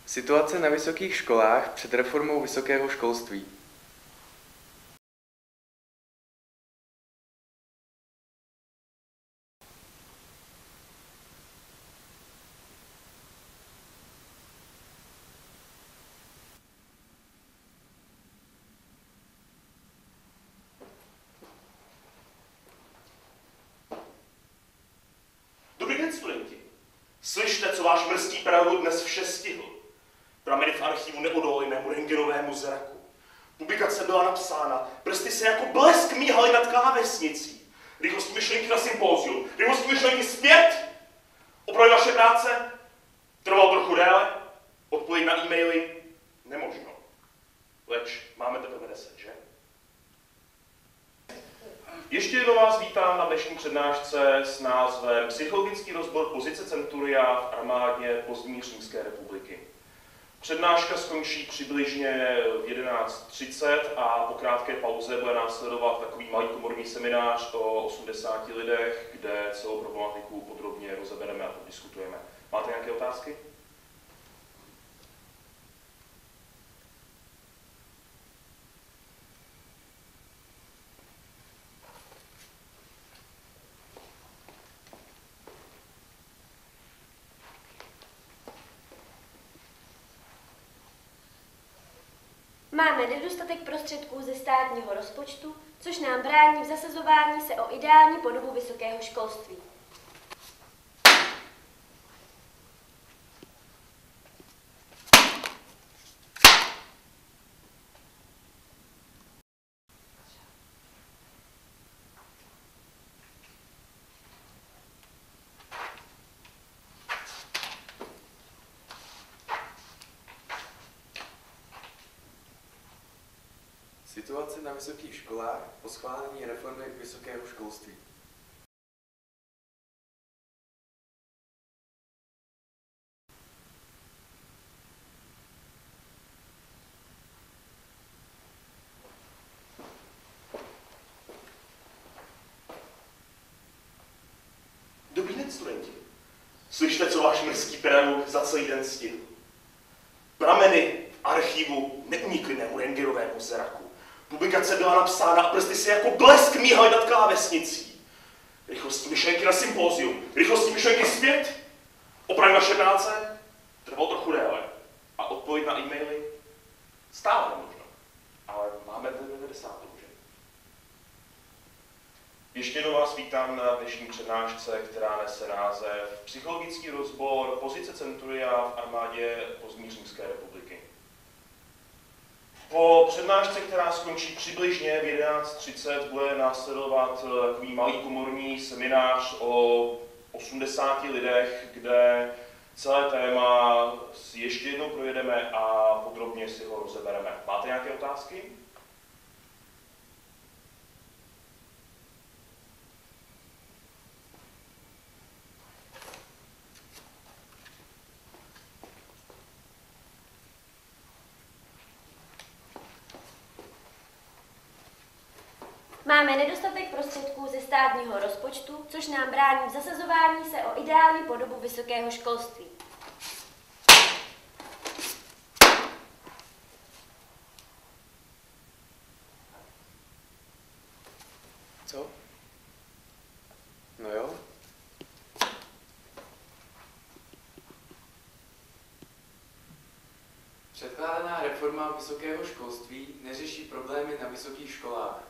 Situace na vysokých školách před reformou vysokého školství. Dobrý den, studenti. Slyšte, co váš mrzký pedagog dnes vše stihl. Prameny v archivu neodolejnému rentgenovému zraku. Publikace byla napsána, prsty se jako blesk míhaly nad klávesnicí. Rychlostní myšlenky na sympózium, rychlostní myšlenky zpět. Opravdu vaše práce? Trvalo trochu déle? Odpověď na e-maily? Nemožno. Leč máme teprve 10, že? Ještě jednou vás vítám na dnešní přednášce s názvem Psychologický rozbor pozice centuria v armádě pozdní Římské republiky. Přednáška skončí přibližně v 11:30 a po krátké pauze bude následovat takový malý komorní seminář o 80 lidech, kde celou problematiku podrobně rozebereme a diskutujeme. Máte nějaké otázky? Máme nedostatek prostředků ze státního rozpočtu, což nám brání v zasazování se o ideální podobu vysokého školství. Situace na vysokých školách po schválení reformy vysokého školství. Dobrý den, studenti. Slyšte, co váš mrzký pedagog za celý den stihl. Prameny v archivu neuniklinému rentgenovému zraku. Publikace byla napsána a prsty se jako blesk míhaly nad klávesnicí. Rychlostní myšlenky na sympózium, rychlostní myšlenky zpět. Opravdu vaše práce? Trvalo trochu déle. A odpověď na e-maily? Stále nemožno. Ale máme 90. že? Ještě jednou vás vítám na dnešní přednášce, která nese název Psychologický rozbor pozice centuria v armádě pozdní Římské republiky. Po přednášce, která skončí přibližně v 11:30, bude následovat takový malý komorní seminář o 80 lidech, kde celé téma si ještě jednou projedeme a podrobně si ho rozebereme. Máte nějaké otázky? Máme nedostatek prostředků ze státního rozpočtu, což nám brání v zasazování se o ideální podobu vysokého školství. Co? No jo. Předkládaná reforma vysokého školství neřeší problémy na vysokých školách.